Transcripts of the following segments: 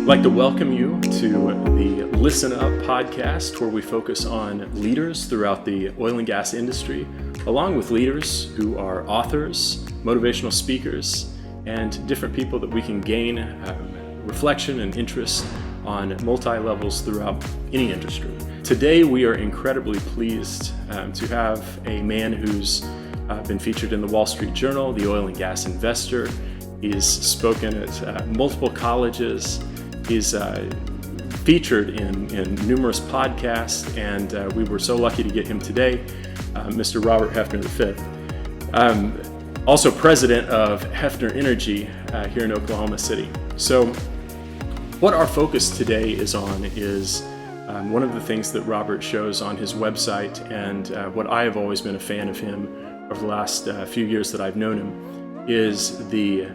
like to welcome you to the Listen Up podcast, where we focus on leaders throughout the oil and gas industry, along with leaders who are authors, motivational speakers, and different people that we can gain reflection and interest on multi-levels throughout any industry. Today, we are incredibly pleased to have a man who's been featured in the Wall Street Journal, the Oil and Gas Investor. He's spoken at multiple colleges. He's featured in numerous podcasts, and we were so lucky to get him today, Mr. Robert Hefner V. Also president of Hefner Energy here in Oklahoma City. So what our focus today is on is one of the things that Robert shows on his website, and what I have always been a fan of him over the last few years that I've known him, is the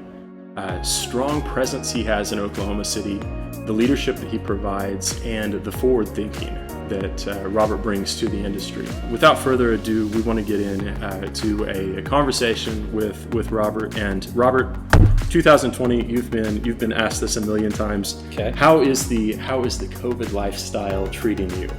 strong presence he has in Oklahoma City, the leadership that he provides, and the forward thinking that Robert brings to the industry. Without further ado, we want to get to a conversation with Robert. And Robert, 2020, you've been asked this a million times. Okay. How is the COVID lifestyle treating you?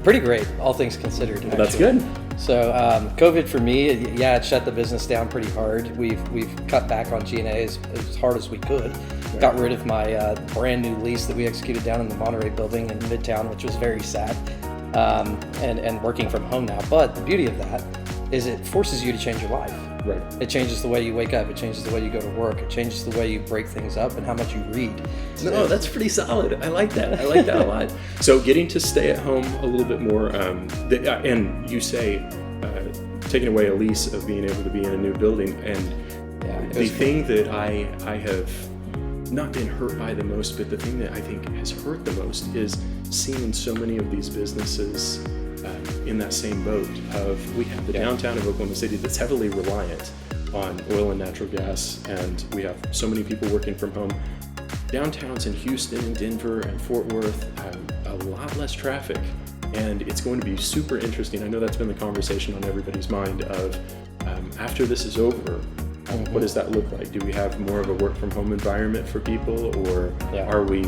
Pretty great, all things considered. Well, that's good. So COVID for me, it shut the business down pretty hard. We've cut back on G&A as hard as we could. Right. Got rid of my brand new lease that we executed down in the Monterey building in Midtown, which was very sad, and working from home now. But the beauty of that is it forces you to change your life. Right. It changes the way you wake up. It changes the way you go to work. It changes the way you break things up and how much you read. No, that's pretty solid. I like that. I like that a lot. So getting to stay at home a little bit more, and you say taking away a lease of being able to be in a new building. And the thing that I have not been hurt by the most, but the thing that I think has hurt the most is seeing so many of these businesses in that same boat of, we have the downtown of Oklahoma City that's heavily reliant on oil and natural gas, and we have so many people working from home. Downtowns in Houston and Denver and Fort Worth have a lot less traffic, and it's going to be super interesting. I know that's been the conversation on everybody's mind of after this is over, what does that look like? Do we have more of a work from home environment for people, or are we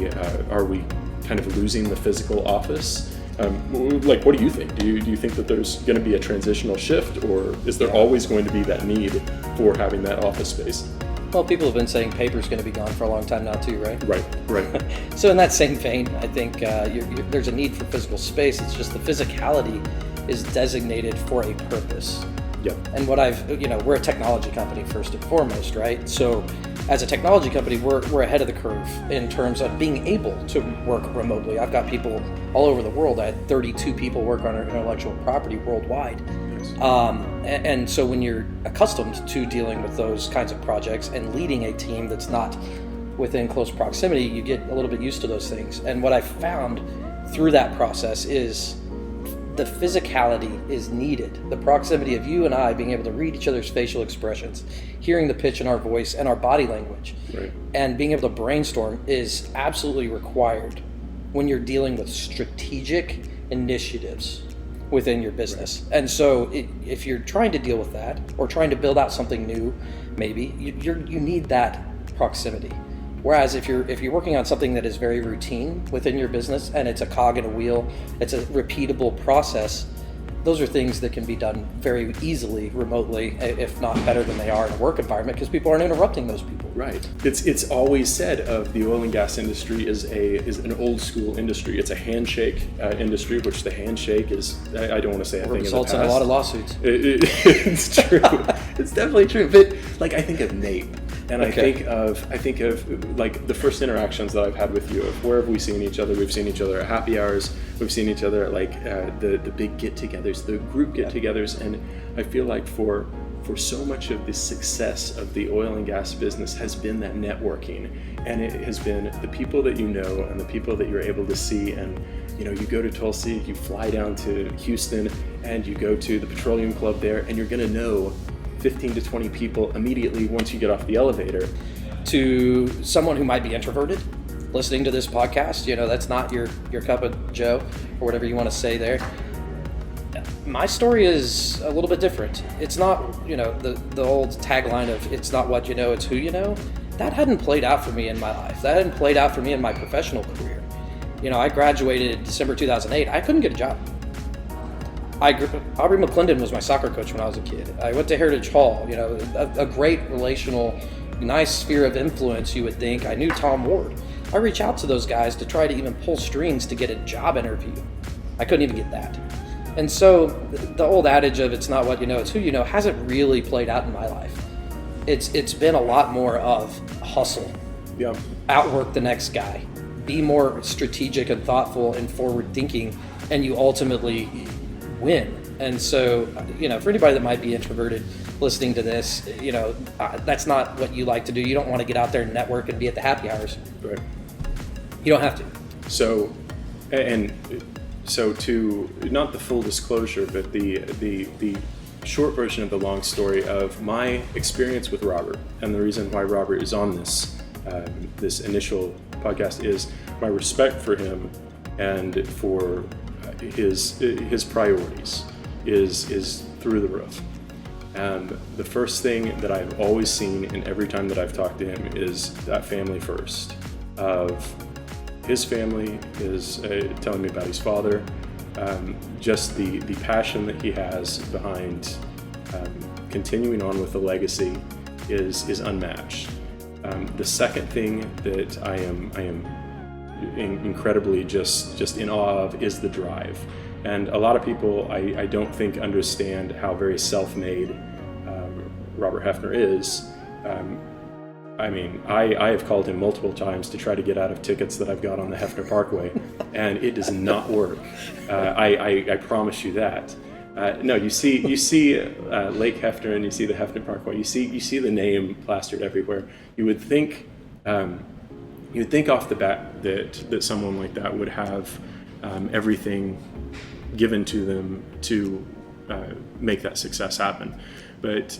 kind of losing the physical office? What do you think? Do you think that there's going to be a transitional shift, or is there always going to be that need for having that office space? Well, people have been saying paper's going to be gone for a long time now too, right? Right. So in that same vein, I think there's a need for physical space. It's just the physicality is designated for a purpose. Yeah. And we're a technology company first and foremost, right? So as a technology company, we're ahead of the curve in terms of being able to work remotely. I've got people all over the world. I had 32 people work on our intellectual property worldwide. Yes. And so when you're accustomed to dealing with those kinds of projects and leading a team that's not within close proximity, you get a little bit used to those things. And what I found through that process is the physicality is needed. The proximity of you and I being able to read each other's facial expressions, hearing the pitch in our voice and our body language, right, and being able to brainstorm is absolutely required when you're dealing with strategic initiatives within your business. Right. And so if you're trying to deal with that or trying to build out something new, maybe you need that proximity. Whereas if you're working on something that is very routine within your business and it's a cog in a wheel, it's a repeatable process, those are things that can be done very easily remotely, if not better than they are in a work environment, because people aren't interrupting those people. Right. It's always said of the oil and gas industry is an old school industry. It's a handshake industry, which the handshake is, I don't want to say a thing in the past. Results in a lot of lawsuits. It's true. It's definitely true. But I think of Nate. And okay. I think of like the first interactions that I've had with you, of where have we seen each other? We've seen each other at happy hours. We've seen each other at the big get-togethers, the group get-togethers. And I feel like for so much of the success of the oil and gas business has been that networking. And it has been the people that you know and the people that you're able to see. And you go to Tulsa, you fly down to Houston, and you go to the Petroleum Club there, and you're going to know 15 to 20 people immediately once you get off the elevator. To someone who might be introverted, listening to this podcast, that's not your cup of joe or whatever you want to say there. My story is a little bit different. It's not, the old tagline of it's not what you know, it's who you know. that hadn't played out for me in my life. That hadn't played out for me in my professional career. I graduated December 2008. I couldn't get a job. Aubrey McClendon was my soccer coach when I was a kid. I went to Heritage Hall, a great relational, nice sphere of influence, you would think. I knew Tom Ward. I reached out to those guys to try to even pull strings to get a job interview. I couldn't even get that. And so the old adage of it's not what you know, it's who you know hasn't really played out in my life. It's been a lot more of hustle, outwork the next guy, be more strategic and thoughtful and forward thinking, and you ultimately win. And so, for anybody that might be introverted listening to this, that's not what you like to do. You don't want to get out there and network and be at the happy hours. Right. You don't have to. So to not the full disclosure, but the short version of the long story of my experience with Robert, and the reason why Robert is on this initial podcast is my respect for him and for his priorities is through the roof. The first thing that I've always seen, and every time that I've talked to him, is that family first. Of his family, is telling me about his father, just the passion that he has behind continuing on with the legacy is unmatched. The second thing that I am incredibly just in awe of is the drive. And a lot of people I don't think understand how very self-made Robert Hefner is. I have called him multiple times to try to get out of tickets that I've got on the Hefner Parkway, and it does not work. I promise you that. No, you see Lake Hefner and you see the Hefner Parkway. You see the name plastered everywhere. You would think off the bat that someone like that would have everything given to them to make that success happen. But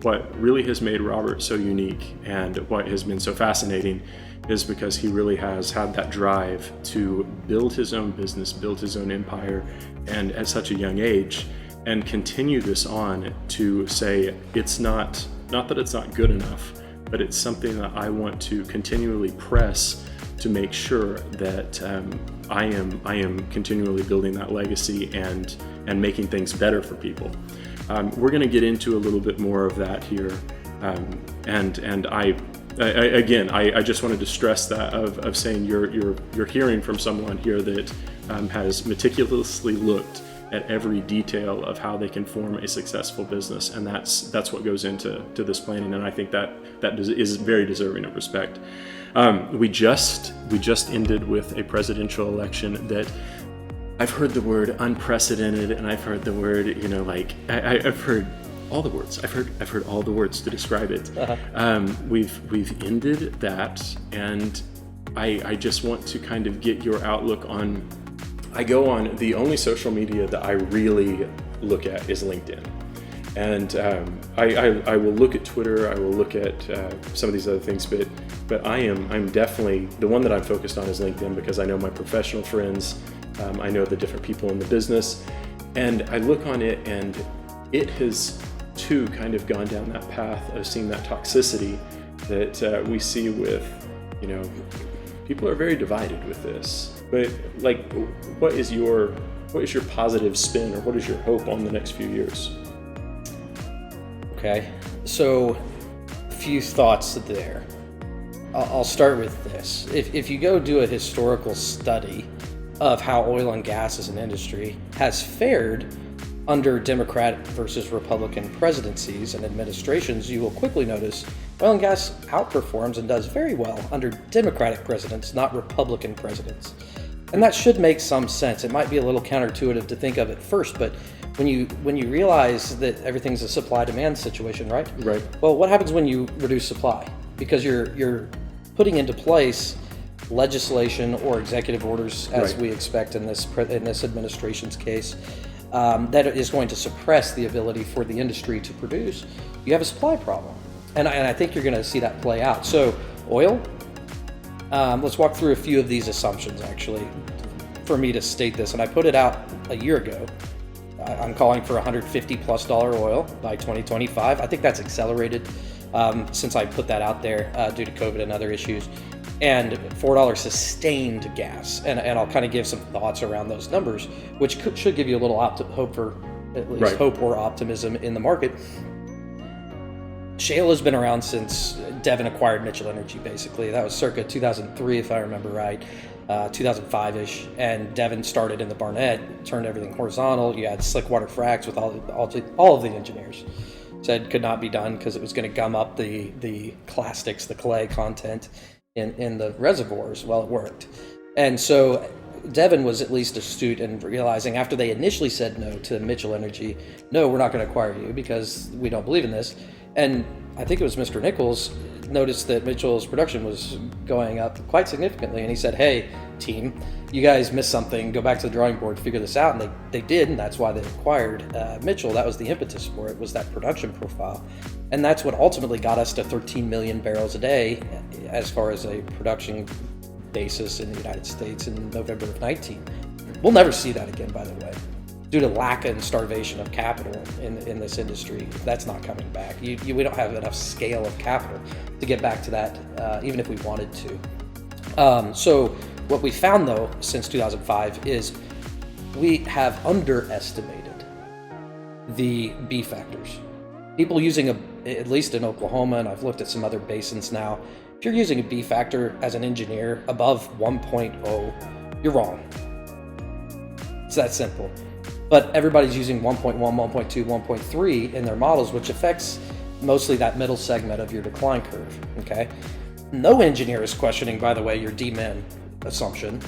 what really has made Robert so unique and what has been so fascinating is because he really has had that drive to build his own business, build his own empire, and at such a young age, and continue this on to say it's not that it's not good enough, but it's something that I want to continually press to make sure that I am continually building that legacy and making things better for people. We're going to get into a little bit more of that here, and I just wanted to stress that of saying you're hearing from someone here that has meticulously looked at every detail of how they can form a successful business, and that's what goes into this planning, and I think that is very deserving of respect. We just ended with a presidential election that I've heard the word unprecedented, and I've heard the word, I've heard all the words. I've heard all the words to describe it. Uh-huh. We've ended that, and I just want to kind of get your outlook on. I go on the only social media that I really look at is LinkedIn, and I will look at Twitter. I will look at some of these other things, but I'm definitely the one that I'm focused on is LinkedIn because I know my professional friends. I know the different people in the business, and I look on it, and it has too kind of gone down that path of seeing that toxicity that we see with, people are very divided with this. But what is your positive spin, or what is your hope on the next few years? Okay, so a few thoughts there. I'll start with this. If you go do a historical study of how oil and gas as an industry has fared under Democratic versus Republican presidencies and administrations, you will quickly notice oil and gas outperforms and does very well under Democratic presidents, not Republican presidents. And that should make some sense. It might be a little counterintuitive to think of at first, but when you realize that everything's a supply-demand situation, right? Right. Well, what happens when you reduce supply? Because you're putting into place legislation or executive orders, as right. we expect in this administration's case, that is going to suppress the ability for the industry to produce. You have a supply problem, and I think you're going to see that play out. So, oil. Let's walk through a few of these assumptions, actually, for me to state this. And I put it out a year ago. I'm calling for $150+ oil by 2025. I think that's accelerated since I put that out there due to COVID and other issues. And $4 sustained gas. And I'll kind of give some thoughts around those numbers, which should give you a little hope for at least hope or optimism in the market. Shale has been around since Devon acquired Mitchell Energy, basically. That was circa 2003, if I remember right, 2005-ish. And Devon started in the Barnett, turned everything horizontal. You had slickwater fracs with all of the engineers. Said could not be done because it was going to gum up the clastics, the clay content in the reservoirs. Well, it worked. And so Devon was at least astute in realizing, after they initially said no to Mitchell Energy, no, we're not going to acquire you because we don't believe in this. And I think it was Mr. Nichols noticed that Mitchell's production was going up quite significantly. And he said, hey, team, you guys missed something. Go back to the drawing board, figure this out. And they did, and that's why they acquired Mitchell. That was the impetus for it, was that production profile. And that's what ultimately got us to 13 million barrels a day as far as a production basis in the United States in November of 19. We'll never see that again, by the way, due to lack and starvation of capital in this industry. That's not coming back. We don't have enough scale of capital to get back to that, even if we wanted to. So what we found, though, since 2005 is we have underestimated the B factors. People using at least in Oklahoma, and I've looked at some other basins now, if you're using a B factor as an engineer above 1.0, you're wrong. It's that simple. But everybody's using 1.1, 1.2, 1.3 in their models, which affects mostly that middle segment of your decline curve, okay? No engineer is questioning, by the way, your D-min assumption,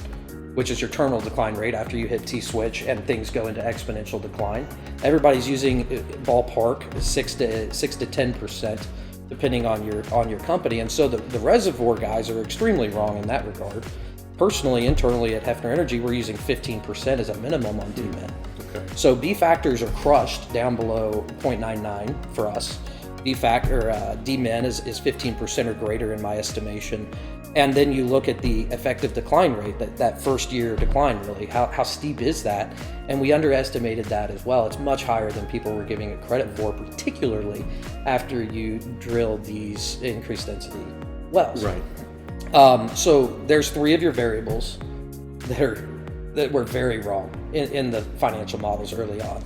which is your terminal decline rate after you hit T-switch and things go into exponential decline. Everybody's using ballpark 6 to 10%, depending on your company. And so the reservoir guys are extremely wrong in that regard. Personally, internally at Hefner Energy, we're using 15% as a minimum on D-min. Okay. So B factors are crushed down below 0.99 for us. D-min is 15% or greater in my estimation. And then you look at the effective decline rate, that first year decline, really. How steep is that? And we underestimated that as well. It's much higher than people were giving it credit for, particularly after you drill these increased density wells. Right. So there's three of your variables that were very wrong in the financial models early on.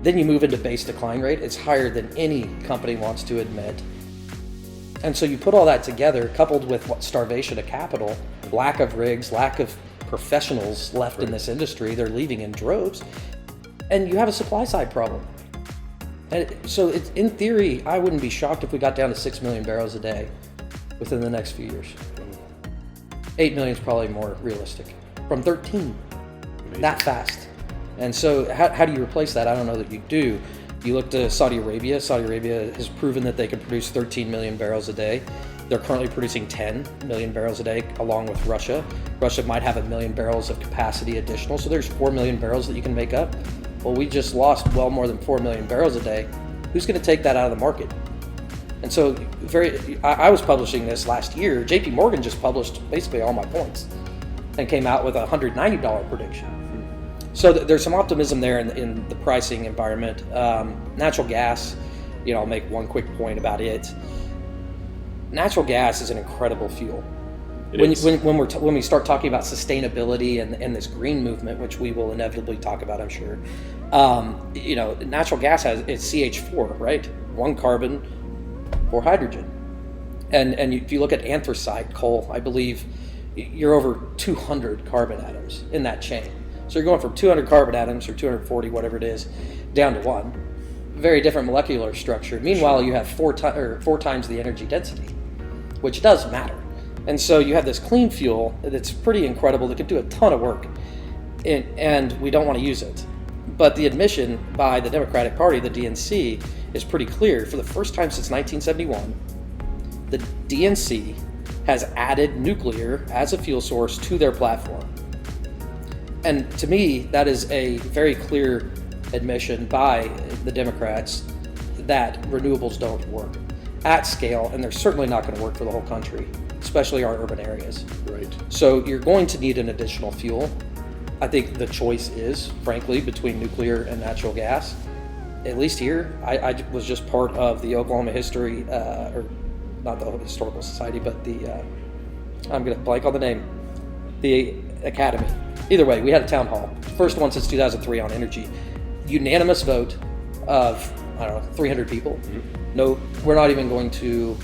Then you move into base decline rate. It's higher than any company wants to admit. And so you put all that together, coupled with starvation of capital, lack of rigs, lack of professionals left in this industry, they're leaving in droves, and you have a supply side problem. And so in theory, I wouldn't be shocked if we got down to 6 million barrels a day within the next few years. 8 million is probably more realistic. From 13, amazing. That fast. And so how do you replace that? I don't know that you do. You look to Saudi Arabia. Saudi Arabia has proven that they can produce 13 million barrels a day. They're currently producing 10 million barrels a day, along with Russia. Russia might have 1 million barrels of capacity additional, so there's 4 million barrels that you can make up. Well, we just lost well more than 4 million barrels a day. Who's going to take that out of the market? And so I was publishing this last year. JP Morgan just published basically all my points and came out with a $190 prediction. So there's some optimism there in the pricing environment. Natural gas, I'll make one quick point about it. Natural gas is an incredible fuel. When we start talking about sustainability and this green movement, which we will inevitably talk about, I'm sure, natural gas it's CH4, right? 1 carbon, 4 hydrogen. And if you look at anthracite coal, I believe you're over 200 carbon atoms in that chain. So you're going from 200 carbon atoms, or 240, whatever it is, down to 1. Very different molecular structure. Meanwhile, you have four times the energy density, which does matter. And so you have this clean fuel that's pretty incredible, that can do a ton of work, and we don't want to use it. But the admission by the Democratic Party, the DNC, is pretty clear. For the first time since 1971, the DNC has added nuclear as a fuel source to their platform. And to me, that is a very clear admission by the Democrats that renewables don't work at scale, and they're certainly not going to work for the whole country, especially our urban areas. Right. So you're going to need an additional fuel. I think the choice is, frankly, between nuclear and natural gas. at least here, I was just part of the Oklahoma History, or not the Historical Society, but the, I'm going to blank on the name, the Academy. Either way, we had a town hall. First one since 2003 on energy. Unanimous vote of, 300 people. Mm-hmm. No, we're not even going to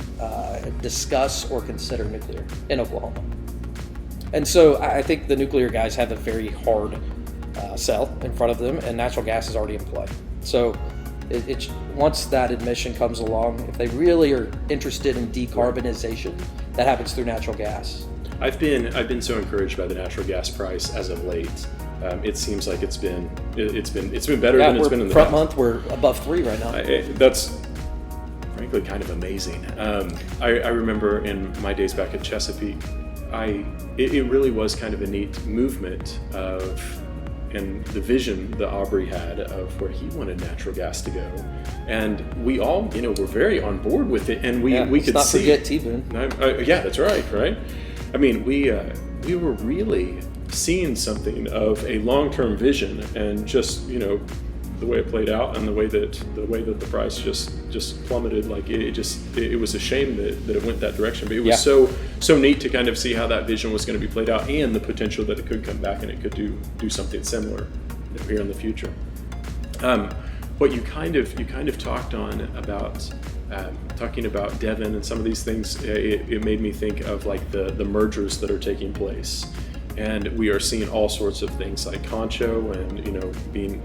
discuss or consider nuclear in Oklahoma. And so I think the nuclear guys have a very hard sell in front of them, and natural gas is already in play. So it's once that admission comes along, if they really are interested in decarbonization, that happens through natural gas. I've been so encouraged by the natural gas price as of late. It seems like it's been better than it's been in the front past. month. We're above 3 right now. That's frankly kind of amazing. I remember in my days back at Chesapeake, it really was kind of a neat movement and the vision that Aubrey had of where he wanted natural gas to go, and we all were very on board with it, and we could not see. Forget T-Boone. Yeah, that's right. I mean, we were really seeing something of a long-term vision, and just the way it played out, and the way that the price just plummeted. Like it was a shame that it went that direction, but it was so neat to kind of see how that vision was going to be played out, and the potential that it could come back and it could do something similar here in the future. What you kind of talked on about talking about Devon and some of these things, it made me think of like the mergers that are taking place. And we are seeing all sorts of things like Concho and being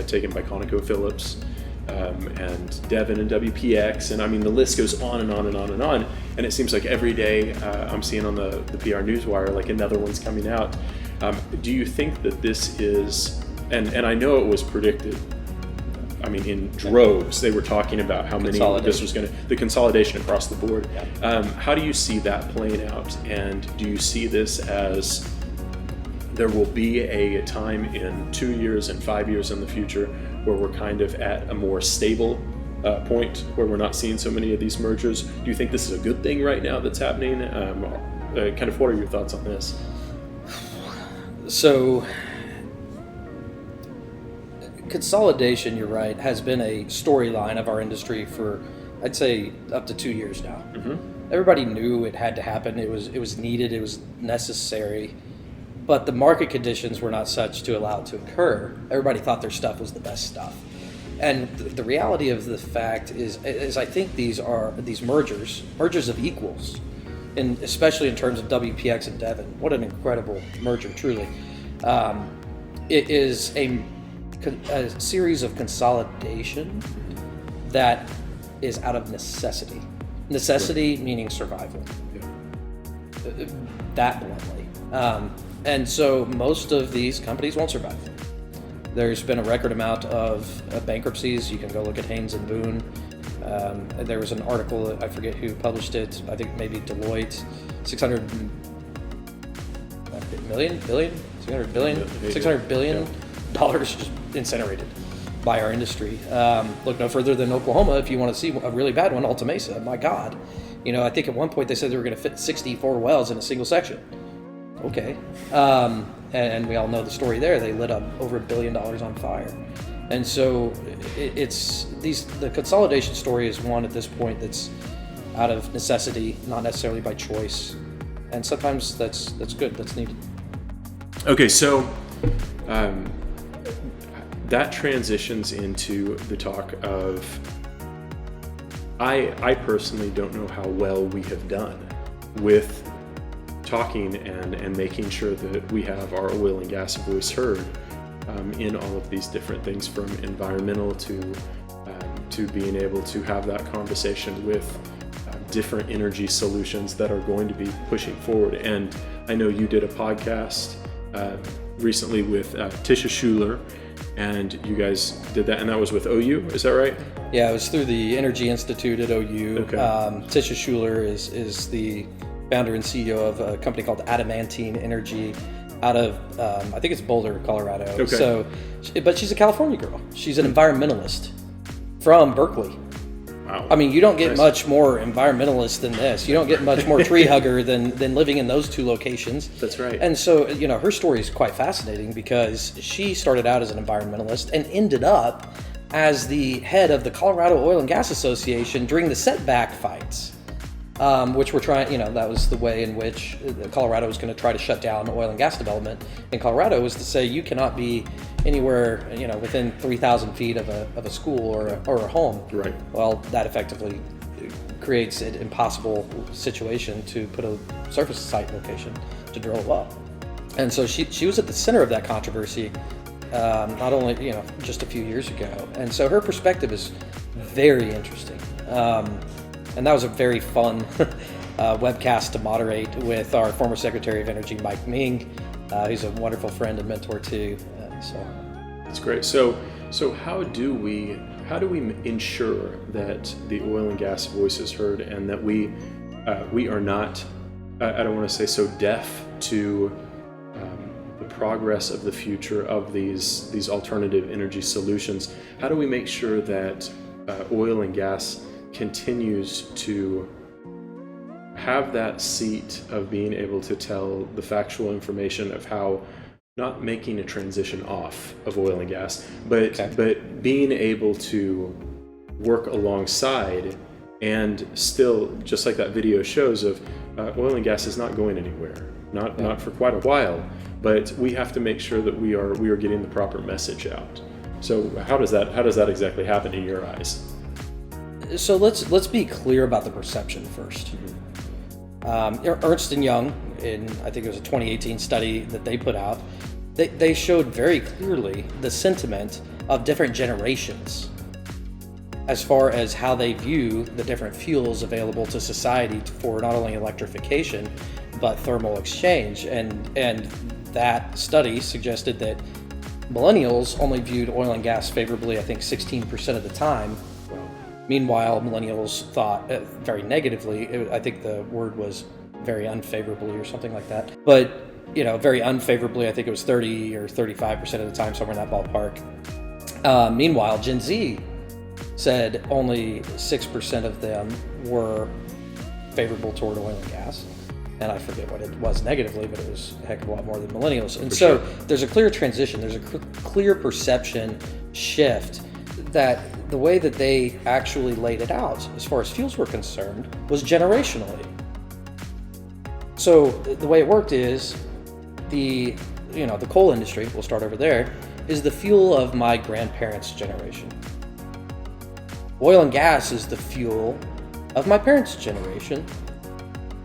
taken by ConocoPhillips, and Devon and WPX, and I mean the list goes on and on and on and on. And it seems like every day I'm seeing on the PR Newswire like another one's coming out. Do you think that this is, and I know it was predicted, I mean, in droves, they were talking about how many this was the consolidation across the board. Yeah. How do you see that playing out? And do you see this as there will be a time in 2 years and 5 years in the future where we're kind of at a more stable point where we're not seeing so many of these mergers? Do you think this is a good thing right now that's happening? Kind of what are your thoughts on this? So, consolidation, you're right, has been a storyline of our industry for, I'd say, up to 2 years now. Mm-hmm. Everybody knew it had to happen. It was needed. It was necessary. But the market conditions were not such to allow it to occur. Everybody thought their stuff was the best stuff. And the reality of the fact is I think these mergers of equals, and especially in terms of WPX and Devon. What an incredible merger, truly. It is a series of consolidation that is out of necessity. Necessity meaning survival. Yeah. That bluntly. And so most of these companies won't survive. There's been a record amount of bankruptcies. You can go look at Haynes and Boone. There was an article, I forget who published it, I think maybe Deloitte, $600 billion just incinerated by our industry. Look no further than Oklahoma if you want to see a really bad one, Alta Mesa. My God. I think at one point they said they were going to fit 64 wells in a single section. Okay. And we all know the story there. They lit up over $1 billion on fire. And so the consolidation story is one at this point that's out of necessity, not necessarily by choice. And sometimes that's good, that's needed. Okay, so that transitions into the talk of, I personally don't know how well we have done with talking and making sure that we have our oil and gas voice heard in all of these different things, from environmental to being able to have that conversation with different energy solutions that are going to be pushing forward. And I know you did a podcast recently with Tisha Schuler, and you guys did that, and that was with OU, is that right? Yeah, it was through the Energy Institute at OU. Okay. Tisha Schuler is the founder and CEO of a company called Adamantine Energy out of, I think it's Boulder, Colorado. Okay. So, but she's a California girl. She's an environmentalist from Berkeley. Wow. I mean, you don't get much more environmentalist than this. You don't get much more tree hugger than living in those two locations. That's right. And so, her story is quite fascinating because she started out as an environmentalist and ended up as the head of the Colorado Oil and Gas Association during the setback fights, which were trying, that was the way in which Colorado was going to try to shut down oil and gas development in Colorado, was to say you cannot be anywhere, within 3,000 feet of a school or a home. Right. Well, that effectively creates an impossible situation to put a surface site location to drill a well. And so she was at the center of that controversy, not only, just a few years ago. And so her perspective is very interesting. And that was a very fun webcast to moderate with our former Secretary of Energy, Mike Ming. He's a wonderful friend and mentor too. That's great. So how do we ensure that the oil and gas voice is heard, and that we are not, I don't want to say so deaf to the progress of the future of these alternative energy solutions? How do we make sure that oil and gas continues to have that seat of being able to tell the factual information of how, not making a transition off of oil and gas, but being able to work alongside, and still, just like that video shows, of oil and gas is not going anywhere, not for quite a while, but we have to make sure that we are getting the proper message out. So how does that exactly happen in your eyes? So let's be clear about the perception first. Ernst & Young, in I think it was a 2018 study that they put out, they showed very clearly the sentiment of different generations as far as how they view the different fuels available to society for not only electrification but thermal exchange. And that study suggested that millennials only viewed oil and gas favorably, I think 16% of the time. Meanwhile, millennials thought very negatively. I think the word was very unfavorably or something like that. But, very unfavorably, I think it was 30 or 35% of the time, somewhere in that ballpark. Meanwhile, Gen Z said only 6% of them were favorable toward oil and gas. And I forget what it was negatively, but it was a heck of a lot more than millennials. And so there's a clear transition. There's a clear perception shift that the way that they actually laid it out, as far as fuels were concerned, was generationally. So the way it worked is the coal industry, we'll start over there, is the fuel of my grandparents' generation. Oil and gas is the fuel of my parents' generation,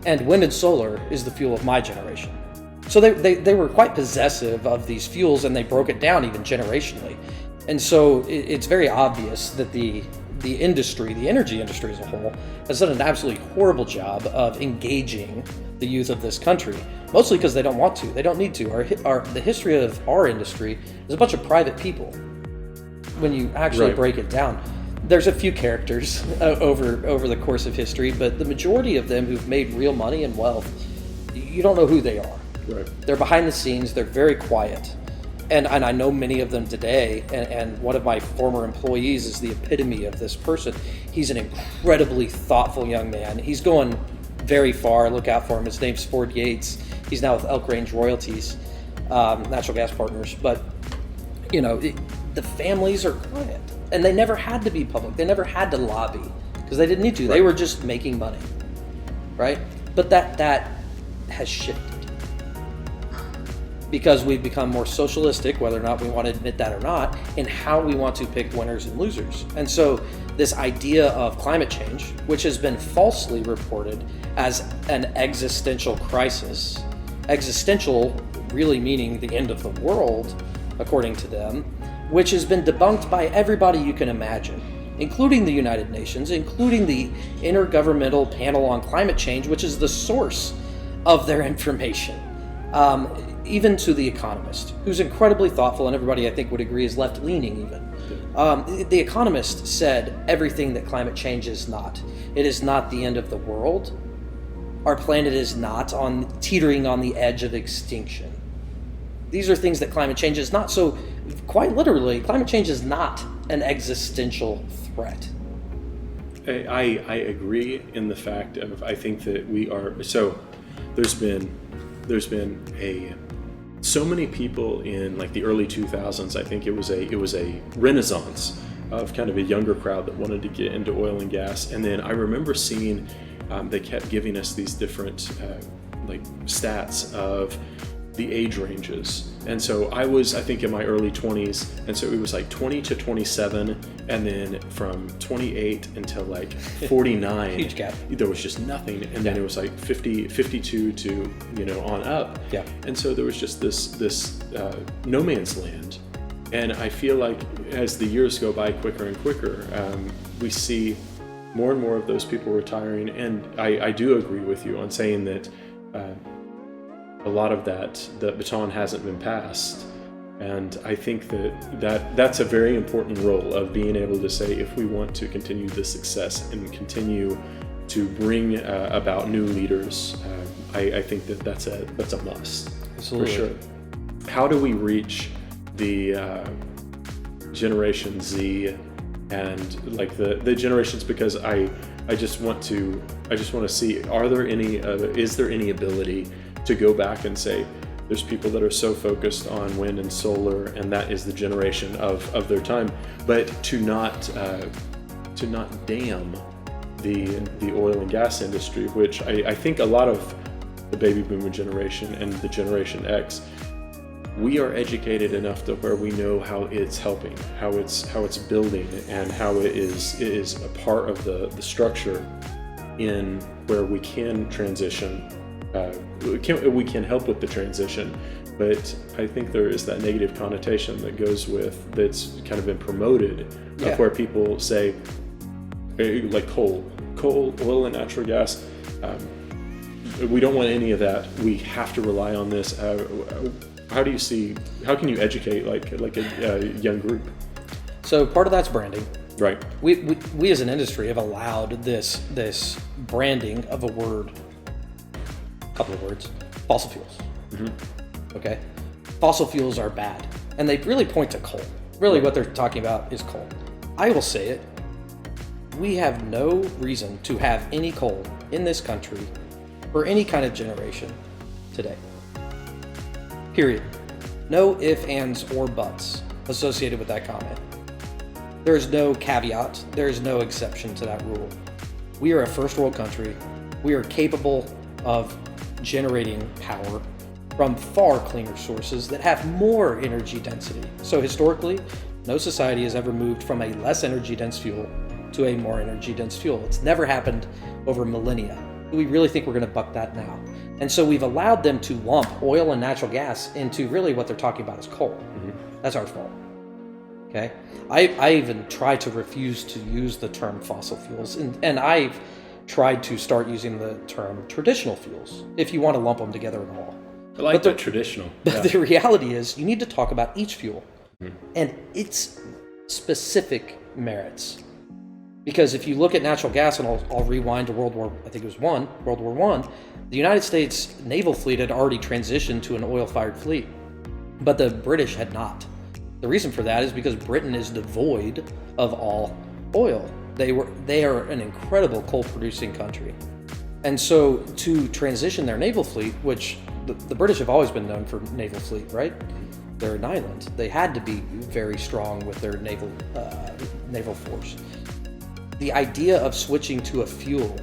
and wind and solar is the fuel of my generation. So they were quite possessive of these fuels, and they broke it down even generationally. And so it's very obvious that the industry, the energy industry as a whole, has done an absolutely horrible job of engaging the youth of this country, mostly because they don't want to. They don't need to. The history of our industry is a bunch of private people. When you actually break it down, there's a few characters over the course of history, but the majority of them who've made real money and wealth, you don't know who they are. Right. They're behind the scenes. They're very quiet. And I know many of them today, and one of my former employees is the epitome of this person. He's an incredibly thoughtful young man. He's going very far. Look out for him. His name's Ford Yates. He's now with Elk Range Royalties, Natural Gas Partners. But, the families are quiet. And they never had to be public. They never had to lobby because they didn't need to. Right. They were just making money, right? But that has shifted. Because we've become more socialistic, whether or not we want to admit that or not, in how we want to pick winners and losers. And so this idea of climate change, which has been falsely reported as an existential crisis, existential really meaning the end of the world, according to them, which has been debunked by everybody you can imagine, including the United Nations, including the Intergovernmental Panel on Climate Change, which is the source of their information. Even to The Economist, who's incredibly thoughtful, and everybody I think would agree is left-leaning even. The Economist said everything that climate change is not. It is not the end of the world. Our planet is not teetering on the edge of extinction. These are things that climate change is not. So quite literally, climate change is not an existential threat. I agree in the fact of, I think that we are, so there's been so many people in like the early 2000s. I think it was a renaissance of kind of a younger crowd that wanted to get into oil and gas. And then I remember seeing, they kept giving us these different like stats of the age ranges. And so I was, I think, in my early 20s, and so it was like 20 to 27, and then from 28 until like 49 huge gap. There was just nothing, and then it was like 50, 52 to, you know, on up. Yeah. And so there was just this no man's land. And I feel like as the years go by quicker and quicker, we see more and more of those people retiring. And I do agree with you on saying that a lot of that, the baton hasn't been passed. And I think that's a very important role of being able to say, if we want to continue this success and continue to bring about new leaders, I think that's a must. Absolutely. For sure. How do we reach the Generation Z and like the generations? Because I just want to see, is there any ability to go back and say, there's people that are so focused on wind and solar, and that is the generation of their time, but to not damn the oil and gas industry, which I think a lot of the baby boomer generation and the Generation X, we are educated enough to where we know how it's helping, how it's building, and how it is a part of the structure in where we can transition. We can help with the transition, but I think there is that negative connotation that goes with, that's kind of been promoted, of where people say, like coal, oil and natural gas, we don't want any of that. We have to rely on this. How can you educate like a young group? So part of that's branding. Right. We as an industry have allowed this branding of a word, couple of words, fossil fuels. Mm-hmm. Okay. Fossil fuels are bad. And they really point to coal. Really what they're talking about is coal. I will say it. We have no reason to have any coal in this country for any kind of generation today. Period. No ifs, ands, or buts associated with that comment. There is no caveat. There is no exception to that rule. We are a first world country. We are capable of generating power from far cleaner sources that have more energy density. So historically, no society has ever moved from a less energy dense fuel to a more energy dense fuel. It's never happened over millennia. We really think we're going to buck that now. And so we've allowed them to lump oil and natural gas into really what they're talking about as coal. Mm-hmm. That's our fault. Okay. I even try to refuse to use the term fossil fuels, and I've tried to start using the term traditional fuels, if you want to lump them together at all. I like the traditional. But the reality is, you need to talk about each fuel and its specific merits. Because if you look at natural gas, and I'll rewind to World War I, the United States naval fleet had already transitioned to an oil-fired fleet, but the British had not. The reason for that is because Britain is devoid of all oil. They are an incredible coal-producing country. And so to transition their naval fleet, which the British have always been known for naval fleet, right? They're an island. They had to be very strong with their naval force. The idea of switching to a fuel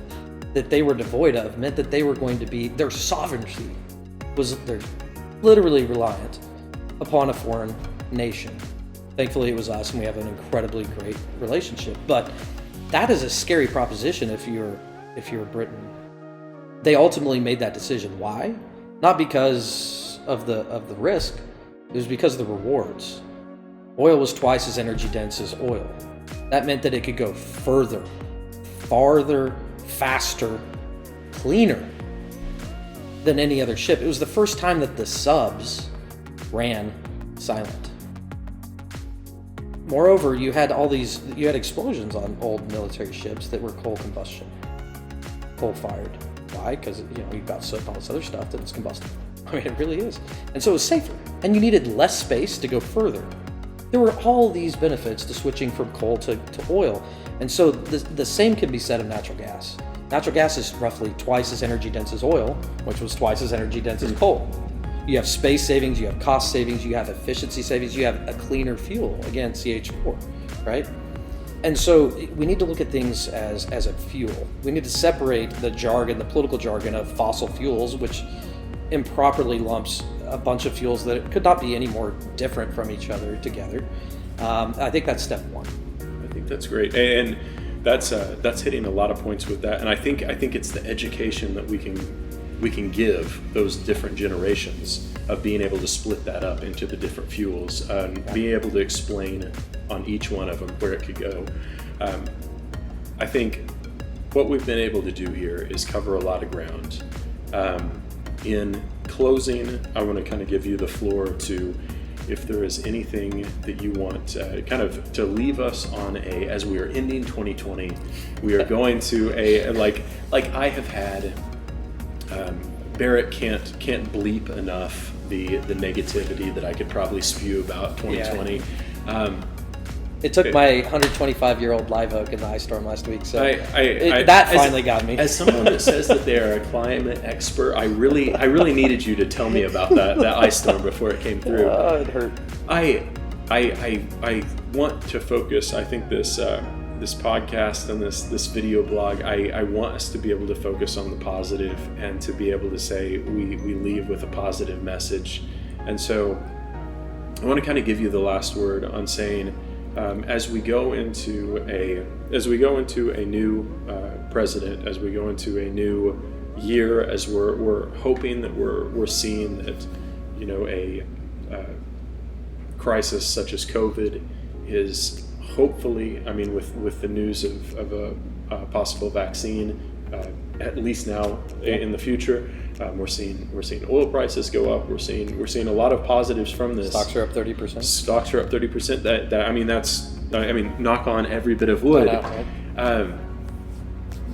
that they were devoid of meant that they were going to be, their sovereignty they're literally reliant upon a foreign nation. Thankfully it was us, and we have an incredibly great relationship. But that is a scary proposition if you're Britain. They ultimately made that decision. Why? Not because of the risk. It was because of the rewards. Oil was twice as energy dense as oil. That meant that it could go further, farther, faster, cleaner than any other ship. It was the first time that the subs ran silent. Moreover, you had explosions on old military ships that were coal fired. Why? Because you've got soot and all this other stuff that is combustible. I mean, it really is. And so it was safer, and you needed less space to go further. There were all these benefits to switching from coal to oil. And so the same can be said of natural gas. Natural gas is roughly twice as energy dense as oil, which was twice as energy dense as coal. You have space savings, you have cost savings, you have efficiency savings, you have a cleaner fuel, again, CH4, right? And so we need to look at things as a fuel. We need to separate the jargon, the political jargon of fossil fuels, which improperly lumps a bunch of fuels that could not be any more different from each other together. I think that's step one. I think that's great, and that's hitting a lot of points with that. And I think it's the education that we can give those different generations of being able to split that up into the different fuels, being able to explain on each one of them where it could go. I think what we've been able to do here is cover a lot of ground. In closing, I want to kind of give you the floor to, if there is anything that you want kind of to leave us on as we are ending 2020, we are going to like I have had, Barrett can't bleep enough the negativity that I could probably spew about 2020. Yeah. It took my 125-year-old live oak in the ice storm last week, so that finally got me. As someone that says that they are a climate expert, I really needed you to tell me about that ice storm before it came through. Oh, it hurt. I want to focus. I think this podcast and this video blog, I want us to be able to focus on the positive and to be able to say we leave with a positive message. And so I want to kind of give you the last word on saying, as we go into a new president, as we go into a new year, as we're hoping that we're seeing that, a crisis such as COVID is hopefully, with the news of a possible vaccine, at least now in the future, we're seeing oil prices go up. We're seeing a lot of positives from this. Stocks are up 30%. Stocks are up 30%. That's knock on every bit of wood. Right?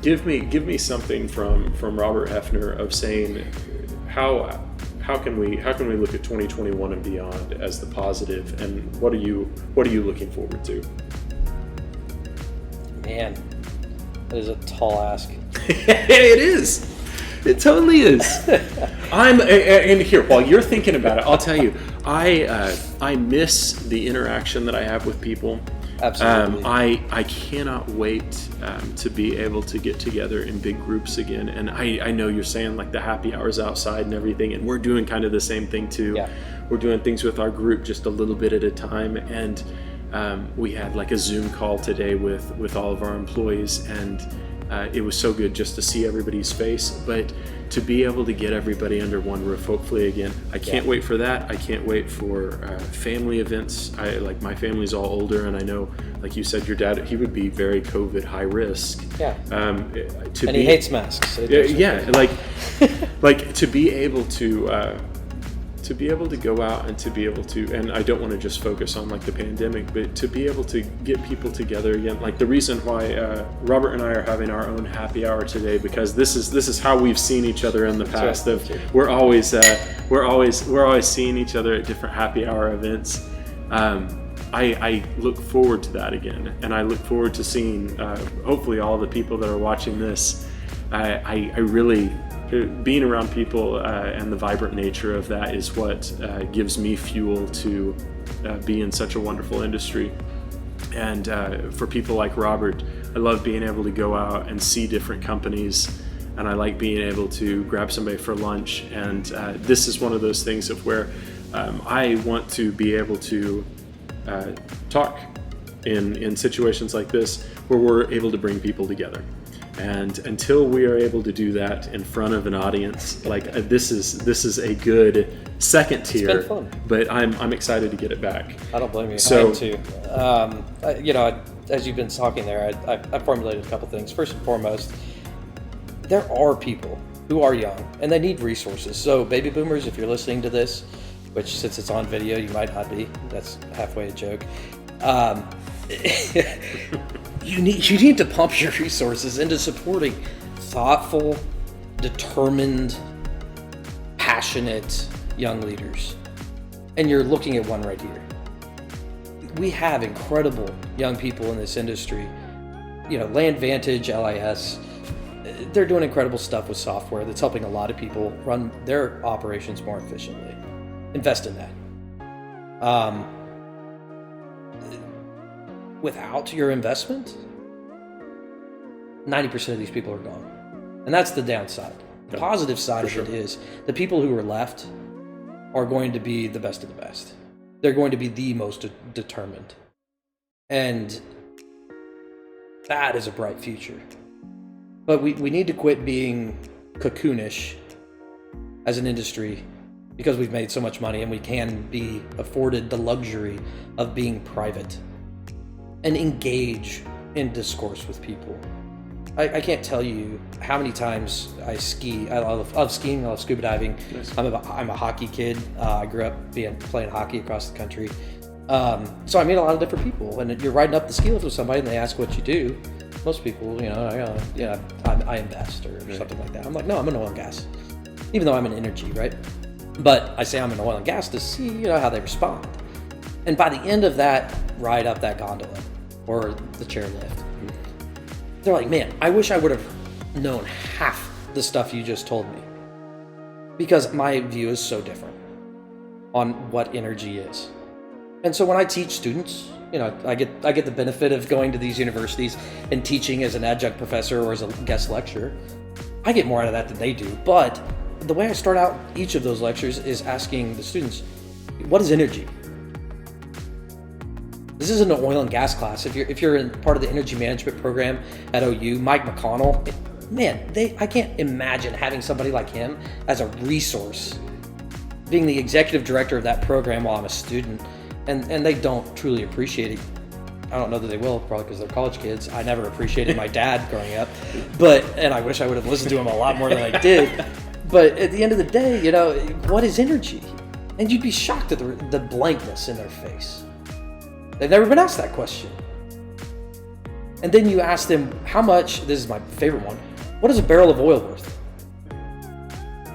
Give me something from Robert Hefner of saying how can we look at 2021 and beyond as the positive, and what are you looking forward to? Man, that is a tall ask. It is. It totally is. And here, while you're thinking about it, I'll tell you, I miss the interaction that I have with people. Absolutely. I cannot wait to be able to get together in big groups again. And I know you're saying like the happy hours outside and everything, and we're doing kind of the same thing too. Yeah. We're doing things with our group just a little bit at a time. And we had like a Zoom call today with all of our employees, and it was so good just to see everybody's face, but to be able to get everybody under one roof, hopefully again. I can't wait for that. I can't wait for family events. My family's all older, and I know, like you said, your dad, he would be very COVID high risk. Yeah. He hates masks. So like to be able to go out and to be able to, and I don't want to just focus on like the pandemic, but to be able to get people together again. Like the reason why Robert and I are having our own happy hour today, because this is how we've seen each other in the past. We're always seeing each other at different happy hour events. I look forward to that again, and I look forward to seeing hopefully all the people that are watching this. I really, being around people and the vibrant nature of that is what gives me fuel to be in such a wonderful industry. And for people like Robert, I love being able to go out and see different companies, and I like being able to grab somebody for lunch. And this is one of those things of where I want to be able to talk in situations like this where we're able to bring people together. And until we are able to do that in front of an audience, like this is a good second tier. It's been fun. But I'm excited to get it back. I don't blame you. So, I am too. As you've been talking there, I formulated a couple things. First and foremost, there are people who are young and they need resources. So baby boomers, if you're listening to this, which since it's on video, you might not be. That's halfway a joke. You need to pump your resources into supporting thoughtful, determined, passionate young leaders. And you're looking at one right here. We have incredible young people in this industry. Land Vantage, LIS, they're doing incredible stuff with software that's helping a lot of people run their operations more efficiently. Invest in that. without your investment, 90% of these people are gone. And that's the downside. The positive side of it is the people who are left are going to be the best of the best. They're going to be the most determined. And that is a bright future. But we need to quit being cocoonish as an industry because we've made so much money and we can be afforded the luxury of being private and engage in discourse with people. I can't tell you how many times I ski. I love skiing. I love scuba diving. Nice. I'm a hockey kid. I grew up playing hockey across the country. So I meet a lot of different people. And you're riding up the ski lift with somebody and they ask what you do. Most people, I invest or something like that. I'm like, no, I'm in oil and gas. Even though I'm in energy, right? But I say I'm in oil and gas to see, how they respond. And by the end of that ride up that gondola or the chairlift, they're like, man, I wish I would have known half the stuff you just told me. Because my view is so different on what energy is. And so when I teach students, I get the benefit of going to these universities and teaching as an adjunct professor or as a guest lecturer. I get more out of that than they do. But the way I start out each of those lectures is asking the students, what is energy? This isn't an oil and gas class. If you're in part of the energy management program at OU, Mike McConnell, man, I can't imagine having somebody like him as a resource, being the executive director of that program while I'm a student, and they don't truly appreciate it. I don't know that they will, probably because they're college kids. I never appreciated my dad growing up, and I wish I would have listened to him a lot more than I did. But at the end of the day, what is energy? And you'd be shocked at the blankness in their face. They've never been asked that question. And then you ask them how much, this is my favorite one, what is a barrel of oil worth?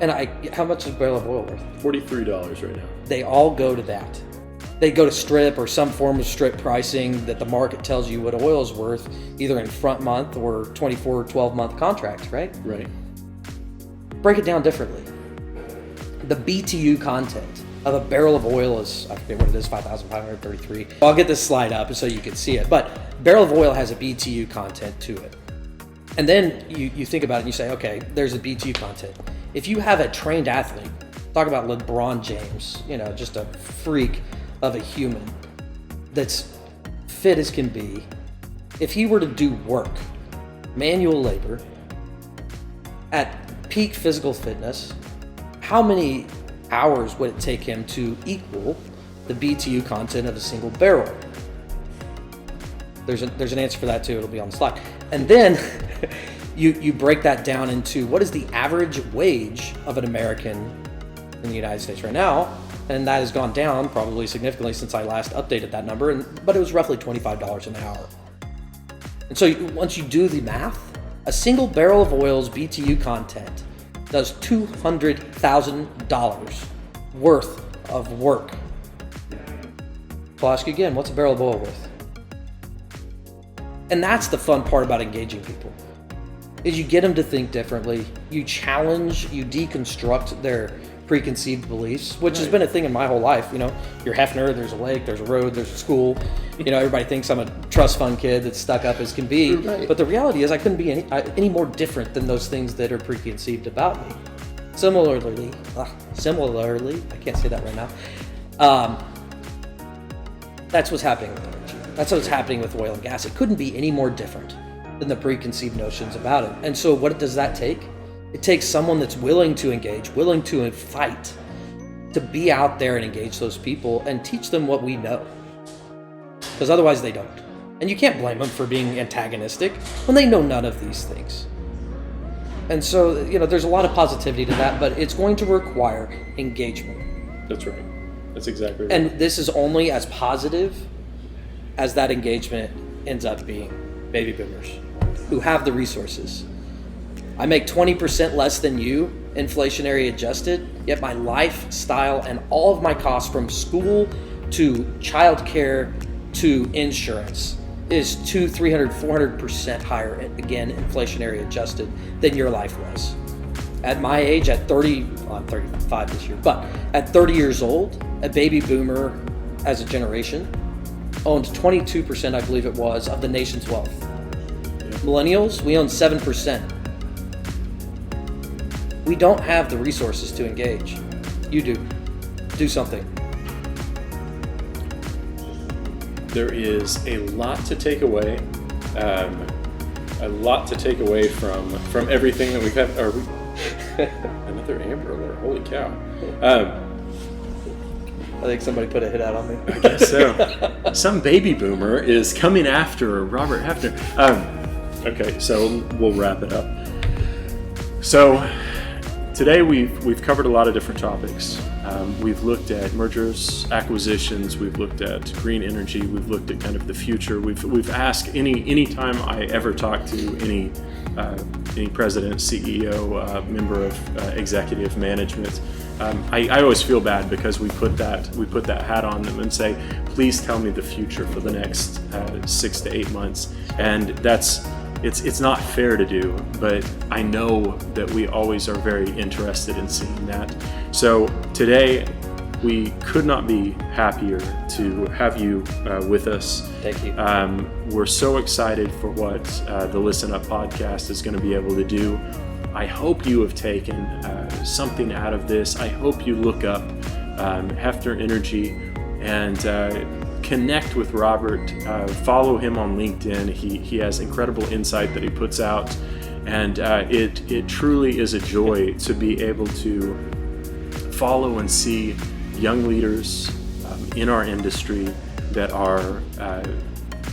And how much is a barrel of oil worth? $43 right now. They all go to that. They go to strip or some form of strip pricing that the market tells you what oil is worth, either in front month or 24 or 12-month contracts, right? Right. Break it down differently. The BTU content of a barrel of oil is, I forget what it is, 5,533. I'll get this slide up so you can see it. But barrel of oil has a BTU content to it. And then you think about it and you say, okay, there's a BTU content. If you have a trained athlete, talk about LeBron James, just a freak of a human that's fit as can be. If he were to do work, manual labor, at peak physical fitness, how many hours would it take him to equal the BTU content of a single barrel? There's an answer for that too. It'll be on the slide. And then you break that down into what is the average wage of an American in the United States right now, and that has gone down probably significantly since I last updated that number, but it was roughly $25 an hour. And so once you do the math, a single barrel of oil's BTU content does $200,000 worth of work. So I'll ask you again, what's a barrel of oil worth? And that's the fun part about engaging people, is you get them to think differently, you challenge, you deconstruct their preconceived beliefs, which has been a thing in my whole life. You're Hefner, there's a lake, there's a road, there's a school. Everybody thinks I'm a trust fund kid that's stuck up as can be. Right. But the reality is I couldn't be any more different than those things that are preconceived about me. Similarly, I can't say that right now. That's what's happening with energy. That's what's happening with oil and gas. It couldn't be any more different than the preconceived notions about it. And so what does that take? It takes someone that's willing to engage, willing to fight, to be out there and engage those people and teach them what we know. Because otherwise they don't. And you can't blame them for being antagonistic when they know none of these things. And so, there's a lot of positivity to that, but it's going to require engagement. That's right. That's exactly right. And this is only as positive as that engagement ends up being. Baby boomers who have the resources. I make 20% less than you, inflationary adjusted, yet my lifestyle and all of my costs from school to childcare to insurance is 200, 300, 400% higher, again, inflationary adjusted, than your life was. At my age, at 30, I'm 35 this year, but at 30 years old, a baby boomer as a generation owned 22%, I believe it was, of the nation's wealth. Millennials, we own 7%. We don't have the resources to engage. You do. Do something. There is a lot to take away. From everything that we've had. Another Amber Alert. Holy cow. I think somebody put a hit out on me. I guess so. Some baby boomer is coming after Robert Hefner. Okay, so we'll wrap it up. So today we've covered a lot of different topics. We've looked at mergers, acquisitions. We've looked at green energy. We've looked at kind of the future. We've asked any time I ever talk to any president, CEO, member of executive management, I always feel bad because we put that hat on them and say, please tell me the future for the next 6 to 8 months, and it's not fair to do, but I know that we always are very interested in seeing that. So today, we could not be happier to have you with us. Thank you. We're so excited for what the Listen Up podcast is going to be able to do. I hope you have taken something out of this. I hope you look up Hefner Energy and connect with Robert. Follow him on LinkedIn. He has incredible insight that he puts out, and it truly is a joy to be able to follow and see young leaders in our industry that are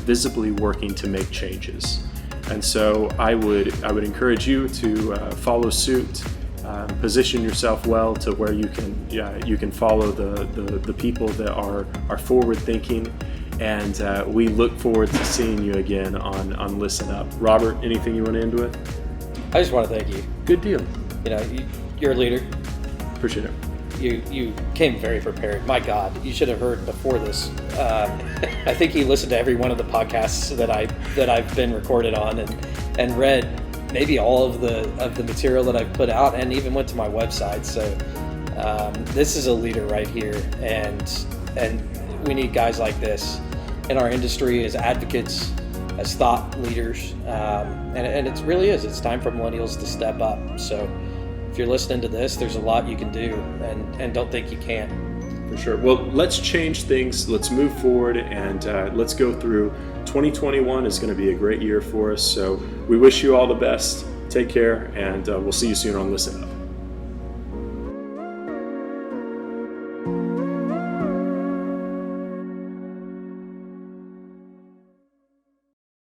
visibly working to make changes. And so I would encourage you to follow suit, position yourself well to where you can follow the people that are forward thinking, and we look forward to seeing you again on Listen Up. Robert, anything you want to end with? I just want to thank you. Good deal. You're a leader. Appreciate it. You came very prepared. My God, you should have heard before this. I think you listened to every one of the podcasts that I've been recorded on, and read maybe all of the material that I've put out, and even went to my website. So this is a leader right here, and we need guys like this in our industry as advocates, as thought leaders, and it really is. It's time for millennials to step up. So if you're listening to this, there's a lot you can do, and don't think you can't. For sure. Well, let's change things. Let's move forward, and let's go through. 2021 is going to be a great year for us. So we wish you all the best. Take care, and we'll see you soon on Listen Up.